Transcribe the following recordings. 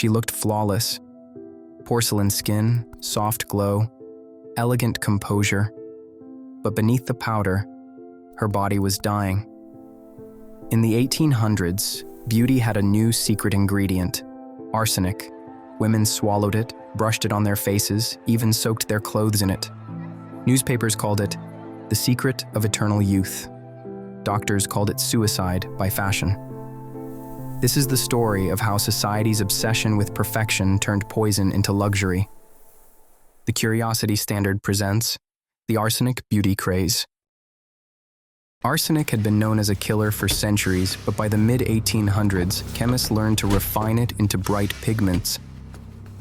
She looked flawless. Porcelain skin, soft glow, elegant composure. But beneath the powder, her body was dying. In the 1800s, beauty had a new secret ingredient: arsenic. Women swallowed it, brushed it on their faces, even soaked their clothes in it. Newspapers called it the secret of eternal youth. Doctors called it suicide by fashion. This is the story of how society's obsession with perfection turned poison into luxury. The Curiosity Standard presents the Arsenic Beauty Craze. Arsenic had been known as a killer for centuries, but by the mid-1800s, chemists learned to refine it into bright pigments.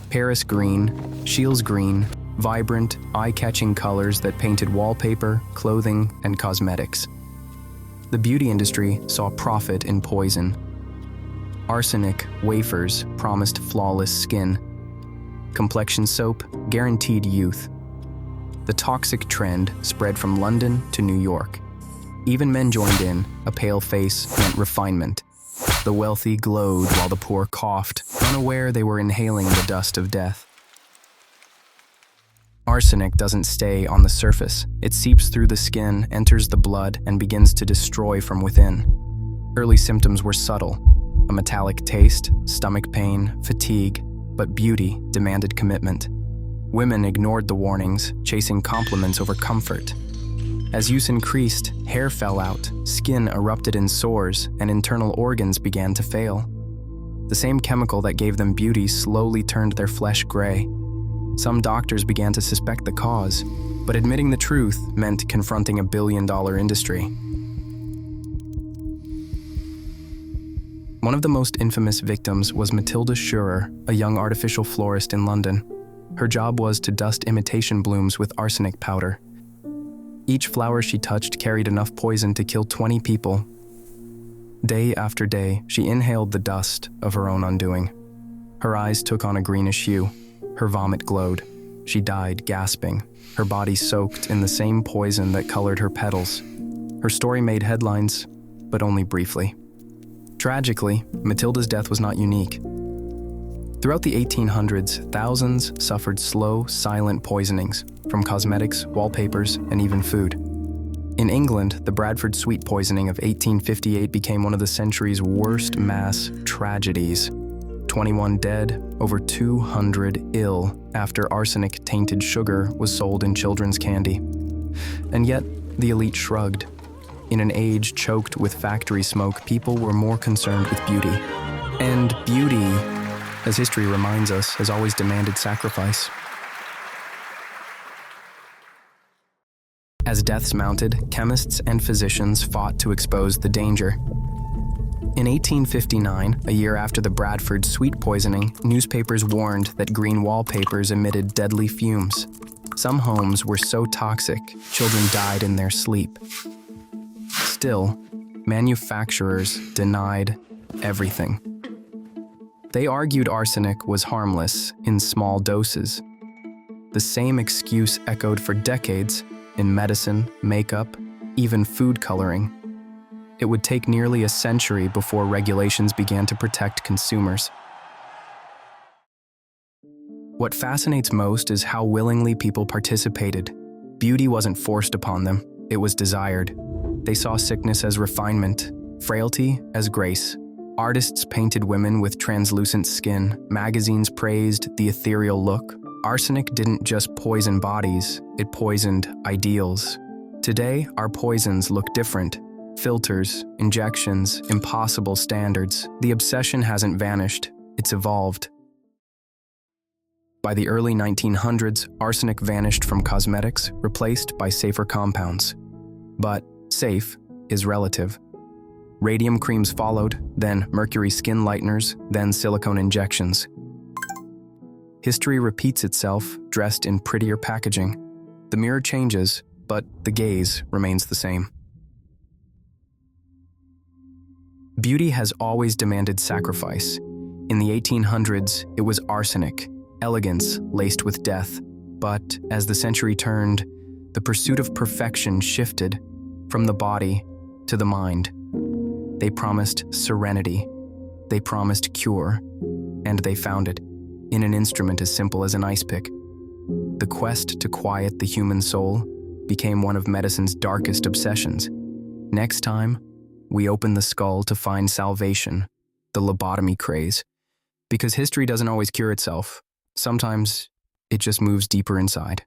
Paris green, Scheele's green, vibrant, eye-catching colors that painted wallpaper, clothing, and cosmetics. The beauty industry saw profit in poison. Arsenic wafers promised flawless skin. Complexion soap guaranteed youth. The toxic trend spread from London to New York. Even men joined in. A pale face meant refinement. The wealthy glowed while the poor coughed, unaware they were inhaling the dust of death. Arsenic doesn't stay on the surface. It seeps through the skin, enters the blood, and begins to destroy from within. Early symptoms were subtle: a metallic taste, stomach pain, fatigue, but beauty demanded commitment. Women ignored the warnings, chasing compliments over comfort. As use increased, hair fell out, skin erupted in sores, and internal organs began to fail. The same chemical that gave them beauty slowly turned their flesh gray. Some doctors began to suspect the cause, but admitting the truth meant confronting a billion-dollar industry. One of the most infamous victims was Matilda Schurer, a young artificial florist in London. Her job was to dust imitation blooms with arsenic powder. Each flower she touched carried enough poison to kill 20 people. Day after day, she inhaled the dust of her own undoing. Her eyes took on a greenish hue. Her vomit glowed. She died gasping, her body soaked in the same poison that colored her petals. Her story made headlines, but only briefly. Tragically, Matilda's death was not unique. Throughout the 1800s, thousands suffered slow, silent poisonings from cosmetics, wallpapers, and even food. In England, the Bradford sweet poisoning of 1858 became one of the century's worst mass tragedies. 21 dead, over 200 ill after arsenic-tainted sugar was sold in children's candy. And yet, the elite shrugged. In an age choked with factory smoke, people were more concerned with beauty. And beauty, as history reminds us, has always demanded sacrifice. As deaths mounted, chemists and physicians fought to expose the danger. In 1859, a year after the Bradford sweet poisoning, newspapers warned that green wallpapers emitted deadly fumes. Some homes were so toxic, children died in their sleep. Still, manufacturers denied everything. They argued arsenic was harmless in small doses. The same excuse echoed for decades in medicine, makeup, even food coloring. It would take nearly a century before regulations began to protect consumers. What fascinates most is how willingly people participated. Beauty wasn't forced upon them, it was desired. They saw sickness as refinement, frailty as grace. Artists painted women with translucent skin. Magazines praised the ethereal look. Arsenic didn't just poison bodies, it poisoned ideals. Today, our poisons look different. Filters, injections, impossible standards. The obsession hasn't vanished, it's evolved. By the early 1900s, arsenic vanished from cosmetics, replaced by safer compounds. But safe is relative. Radium creams followed, then mercury skin lighteners, then silicone injections. History repeats itself, dressed in prettier packaging. The mirror changes, but the gaze remains the same. Beauty has always demanded sacrifice. In the 1800s, it was arsenic, elegance laced with death. But as the century turned, the pursuit of perfection shifted from the body to the mind. They promised serenity. They promised cure. And they found it, in an instrument as simple as an ice pick. The quest to quiet the human soul became one of medicine's darkest obsessions. Next time, we open the skull to find salvation, the lobotomy craze. Because history doesn't always cure itself. Sometimes it just moves deeper inside.